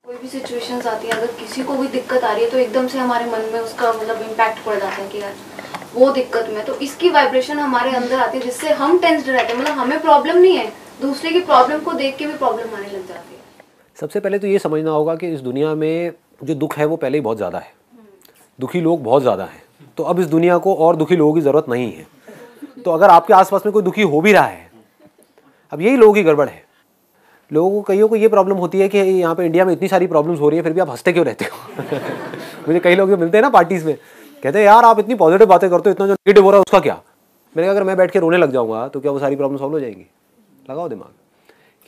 कोई भी सिचुएशंस आती है, अगर किसी को भी दिक्कत आ रही है तो एकदम से हमारे मन में उसका मतलब इम्पैक्ट पड़ जाता है कि यार वो दिक्कत में, तो इसकी वाइब्रेशन हमारे अंदर आती है जिससे हम टेंस्ड रहते हैं। मतलब हमें प्रॉब्लम नहीं है, दूसरे की प्रॉब्लम को देख के भी प्रॉब्लम आने लग जाती है। सबसे पहले तो ये समझना होगा कि इस दुनिया में जो दुख है वो पहले ही बहुत ज़्यादा है, दुखी लोग बहुत ज़्यादा हैं। तो अब इस दुनिया को और दुखी लोगों की ज़रूरत नहीं है। तो अगर आपके आसपास में कोई दुखी हो भी रहा है, अब यही लोगों की गड़बड़ है। लोगों को कईयों को ये प्रॉब्लम होती है कि यहाँ पे इंडिया में इतनी सारी प्रॉब्लम्स हो रही है, फिर भी आप हंसते क्यों रहते हो। मुझे कई लोग मिलते हैं ना पार्टीज़ में, कहते हैं यार आप इतनी पॉजिटिव बातें करते हो, इतना जो नेगेटिव हो रहा है उसका क्या। मैंने कहा अगर मैं बैठ के रोने लग जाऊँगा तो क्या वो सारी प्रॉब्लम सॉल्व हो जाएंगी? लगाओ दिमाग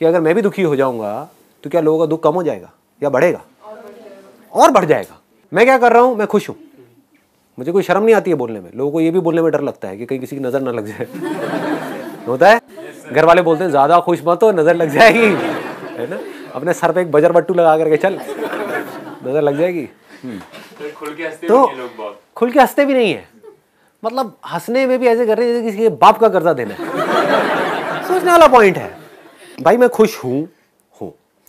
कि अगर मैं भी दुखी हो जाऊँगा तो क्या लोगों का दुख कम हो जाएगा या बढ़ेगा? और बढ़ जाएगा। मैं क्या कर रहा हूँ, मैं खुश हूँ, मुझे कोई शर्म नहीं आती है बोलने में। लोगों को ये भी बोलने में डर लगता है कि कहीं किसी की नज़र ना लग जाए। होता है, घर वाले बोलते हैं ज़्यादा खुश मत हो, नज़र लग जाएगी, है ना। अपने सर पे एक बजर बट्टू लगा करके चल, नज़र लग जाएगी। तो खुल के हंसते भी नहीं है, मतलब हंसने में भी ऐसे कर रहे हैं जैसे किसी के बाप का कर्जा देना है। सोचने वाला पॉइंट है भाई, मैं खुश हूँ।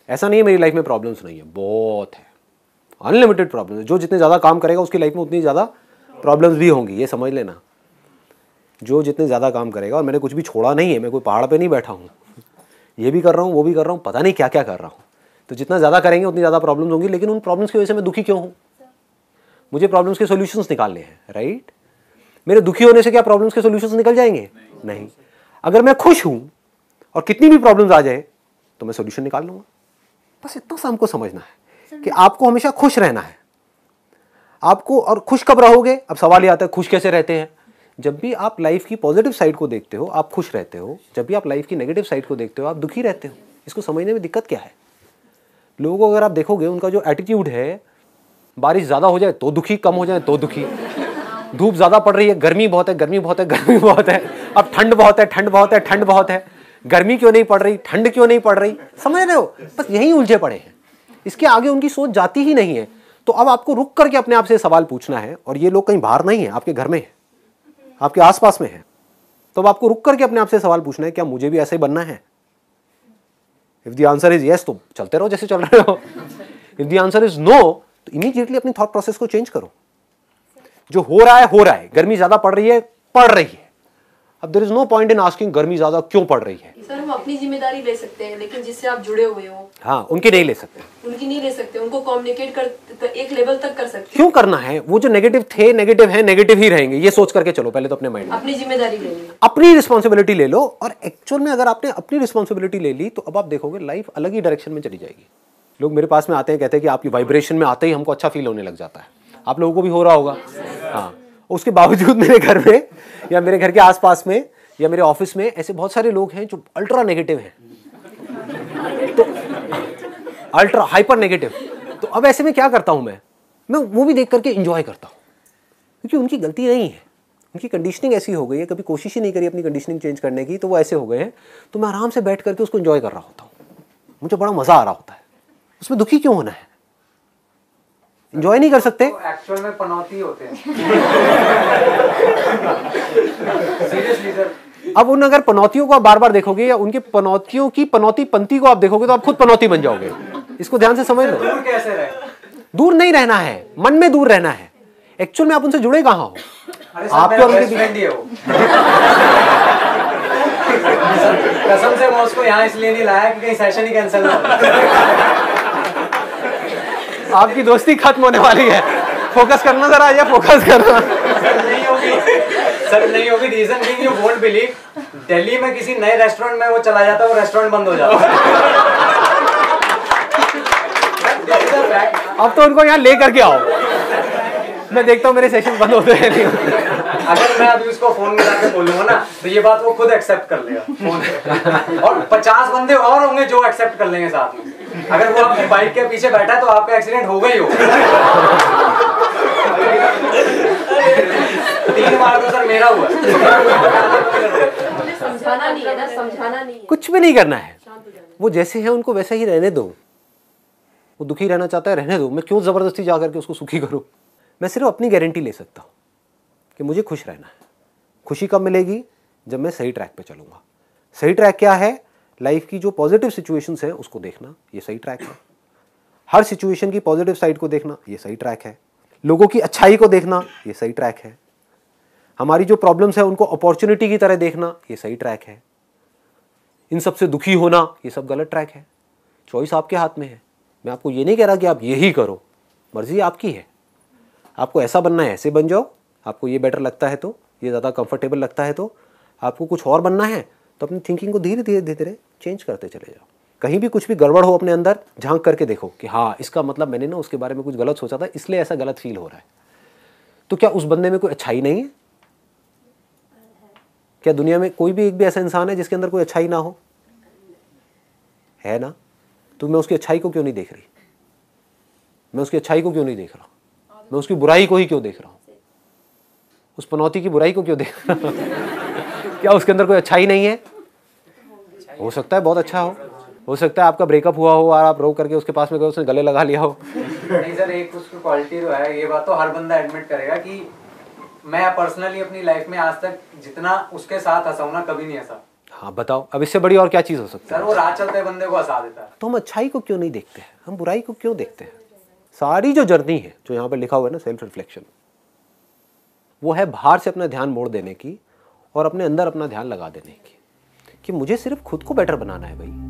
ऐसा नहीं है मेरी लाइफ में प्रॉब्लम्स नहीं है, बहुत है, अनलिमिटेड प्रॉब्लम है। जो जितने ज़्यादा काम करेगा उसकी लाइफ में उतनी ज़्यादा प्रॉब्लम्स भी होंगी, ये समझ लेना। जो जितने ज़्यादा काम करेगा, और मैंने कुछ भी छोड़ा नहीं है, मैं कोई पहाड़ पे नहीं बैठा हूँ, ये भी कर रहा हूँ वो भी कर रहा हूँ, पता नहीं क्या क्या कर रहा हूँ। तो जितना ज़्यादा करेंगे उतनी ज़्यादा प्रॉब्लम्स होंगी, लेकिन उन प्रॉब्लम्स की वजह से मैं दुखी क्यों हूँ? मुझे प्रॉब्लम्स के सोल्यूशंस निकालने हैं, राइट। मेरे दुखी होने से क्या प्रॉब्लम्स के सोल्यूशंस निकल जाएंगे? नहीं। अगर मैं खुश हूँ और कितनी भी प्रॉब्लम्स आ जाए तो मैं सोल्यूशन निकाल लूँगा। बस इतना सा हमको समझना है कि आपको हमेशा खुश रहना है आपको। और खुश कब रहोगे? अब सवाल ये आता है खुश कैसे रहते हैं? जब भी आप लाइफ की पॉजिटिव साइड को देखते हो आप खुश रहते हो, जब भी आप लाइफ की नेगेटिव साइड को देखते हो आप दुखी रहते हो। इसको समझने में दिक्कत क्या है? लोगों को अगर आप देखोगे, उनका जो एटीट्यूड है, बारिश ज़्यादा हो जाए तो दुखी, कम हो जाए तो दुखी, धूप ज़्यादा पड़ रही है, गर्मी बहुत है, गर्मी बहुत है, गर्मी बहुत है, अब ठंड बहुत है, ठंड बहुत है, ठंड बहुत है, गर्मी क्यों नहीं पड़ रही, ठंड क्यों नहीं पड़ रही, समझ रहे हो? बस यही उलझे पड़े हैं, इसके आगे उनकी सोच जाती ही नहीं है। तो अब आपको रुक करके अपने आप से सवाल पूछना है, और ये लोग कहीं बाहर नहीं है, आपके घर में है, आपके आसपास में है। तो अब आपको रुक करके अपने आप से सवाल पूछना है, क्या मुझे भी ऐसे ही बनना है? If the answer is yes तो चलते रहो जैसे चल रहे हो। If the answer is no तो इमीडिएटली अपनी थॉट प्रोसेस को चेंज करो। जो हो रहा है, गर्मी ज्यादा पड़ रही है, पड़ रही है। अब there is no point in asking गर्मी ज्यादा क्यों पड़ रही है। सर हम अपनी जिम्मेदारी ले सकते हैं, लेकिन जिससे आप जुड़े हुए हो, हाँ, उनकी नहीं ले सकते, उनको कम्युनिकेट कर एक लेवल तक कर सकते हैं। क्यों करना है? वो जो नेगेटिव थे, नेगेटिव है, नेगेटिव ही रहेंगे, ये सोच करके चलो पहले तो अपने माइंड में। अपनी जिम्मेदारी ले लो, अपनी रिस्पॉन्सिबिलिटी ले लो। और एक्चुअल में अगर आपने अपनी रिस्पॉन्सिबिलिटी ले ली तो अब आप देखोगे लाइफ अलग ही डायरेक्शन में चली जाएगी। लोग मेरे पास में आते हैं, कहते हैं कि आपकी वाइब्रेशन में आते ही हमको अच्छा फील होने लग जाता है। आप लोगों को भी हो रहा होगा। हाँ, उसके बावजूद मेरे घर में या मेरे घर के आसपास में या मेरे ऑफिस में ऐसे बहुत सारे लोग हैं जो अल्ट्रा नेगेटिव हैं, तो अल्ट्रा हाइपर नेगेटिव। तो अब ऐसे में क्या करता हूं, मैं वो भी देख करके एंजॉय करता हूं, क्योंकि उनकी गलती नहीं है, उनकी कंडीशनिंग ऐसी हो गई है, कभी कोशिश ही नहीं करी अपनी कंडीशनिंग चेंज करने की, तो वो ऐसे हो गए हैं। तो मैं आराम से बैठ करके उसको एंजॉय कर रहा होता हूँ, मुझे बड़ा मजा आ रहा होता है। उसमें दुखी क्यों होना है? एंजॉय नहीं कर सकते? तो एक्चुअल में पनौती होते हैं। Seriously sir. अब उन अगर पनौतियों को आप बार बार देखोगे या उनके पनौतियों की पनौती पंक्ति को आप देखोगे तो आप खुद पनौती बन जाओगे। इसको ध्यान से समझ लो। दूर कैसे रहे? दूर नहीं रहना है, मन में दूर रहना है। एक्चुअल में आप उनसे जुड़े कहाँ हो? आपके बेस्ट फ्रेंड ही है वो। कसम से मैं उसको यहाँ इसलिए नहीं लाया कि कहीं सेशन ही कैंसिल ना हो। आपकी दोस्ती खत्म होने वाली है। फोकस करना जरा, ये फोकस करना। सर नहीं होगी। Reason being you won't believe, Delhi में किसी नए रेस्टोरेंट में वो चला जाता है, वो रेस्टोरेंट बंद हो जाता है। अब तो उनको यहाँ ले करके आओ, मैं देखता हूँ मेरे सेशन बंद होते हैं नहीं। अगर मैं अभी उसको फोन में जाके बोलूंगा ना तो ये बात वो खुद एक्सेप्ट कर लेगा फोन पे। और 50 बंदे और होंगे जो एक्सेप्ट कर लेंगे साथ में। अगर वो आपकी बाइक के पीछे बैठा है तो आपका एक्सीडेंट होगा ही होगा। 3 बार तो सर मेरा हुआ। समझाना नहीं है ना, समझाना नहीं है, कुछ भी नहीं करना है। वो जैसे हैं उनको वैसे ही रहने दो। वो दुखी रहना चाहता है, रहने दो। मैं क्यों जबरदस्ती जा करके उसको सुखी करूं? मैं सिर्फ अपनी गारंटी ले सकता हूं कि मुझे खुश रहना है। खुशी कब मिलेगी? जब मैं सही ट्रैक पे चलूंगा। सही ट्रैक क्या है? लाइफ की जो पॉजिटिव सिचुएशंस हैं उसको देखना, ये सही ट्रैक है। हर सिचुएशन की पॉजिटिव साइड को देखना, ये सही ट्रैक है। लोगों की अच्छाई को देखना, ये सही ट्रैक है। हमारी जो प्रॉब्लम्स है उनको अपॉर्चुनिटी की तरह देखना, ये सही ट्रैक है। इन सब से दुखी होना, ये सब गलत ट्रैक है। चॉइस आपके हाथ में है। मैं आपको ये नहीं कह रहा कि आप यही करो, मर्जी आपकी है। आपको ऐसा बनना है, ऐसे बन जाओ। आपको ये बेटर लगता है तो, ये ज़्यादा कंफर्टेबल लगता है तो, आपको कुछ और बनना है तो अपनी थिंकिंग को धीरे धीरे धीरे धीरे चेंज करते चले जाओ। कहीं भी कुछ भी गड़बड़ हो अपने अंदर, झांक करके देखो कि हाँ, इसका मतलब मैंने ना उसके बारे में कुछ गलत सोचा था, इसलिए ऐसा गलत फील हो रहा है। तो क्या उस बंदे में कोई अच्छाई नहीं है? क्या दुनिया में कोई भी एक भी ऐसा इंसान है जिसके अंदर कोई अच्छाई ना हो? है ना? तो मैं उसकी अच्छाई को क्यों नहीं देख रही? मैं उसकी अच्छाई को क्यों नहीं देख रहा? मैं उसकी बुराई को ही क्यों देख रहा हूँ? उस पनौती की बुराई को क्यों देख रहा हूँ? क्या उसके अंदर कोई अच्छाई नहीं है? हो सकता है बहुत अच्छा हो सकता है आपका ब्रेकअप हुआ हो और आप रो करके उसके पास में गए, उसने गले लगा लिया हो। नहीं सर, एक उसकी क्वालिटी तो है, ये बात तो हर बंदा एडमिट करेगा कि मैं पर्सनली अपनी लाइफ में आज तक जितना उसके साथ हंसा हूं ना, कभी नहीं हंसा। हाँ बताओ, अब इससे बड़ी और क्या चीज़ हो सकती है? सर वो राह चलते बंदे को हंसा देता है। तो हम अच्छाई को क्यों नहीं देखते हैं? हम बुराई को क्यों देखते हैं? सारी जो जर्नी है, जो यहाँ पर लिखा हुआ है ना, सेल्फ रिफ्लेक्शन, वो है बाहर से अपना ध्यान मोड़ देने की और अपने अंदर अपना ध्यान लगा देने की, कि मुझे सिर्फ खुद को बेटर बनाना है भाई।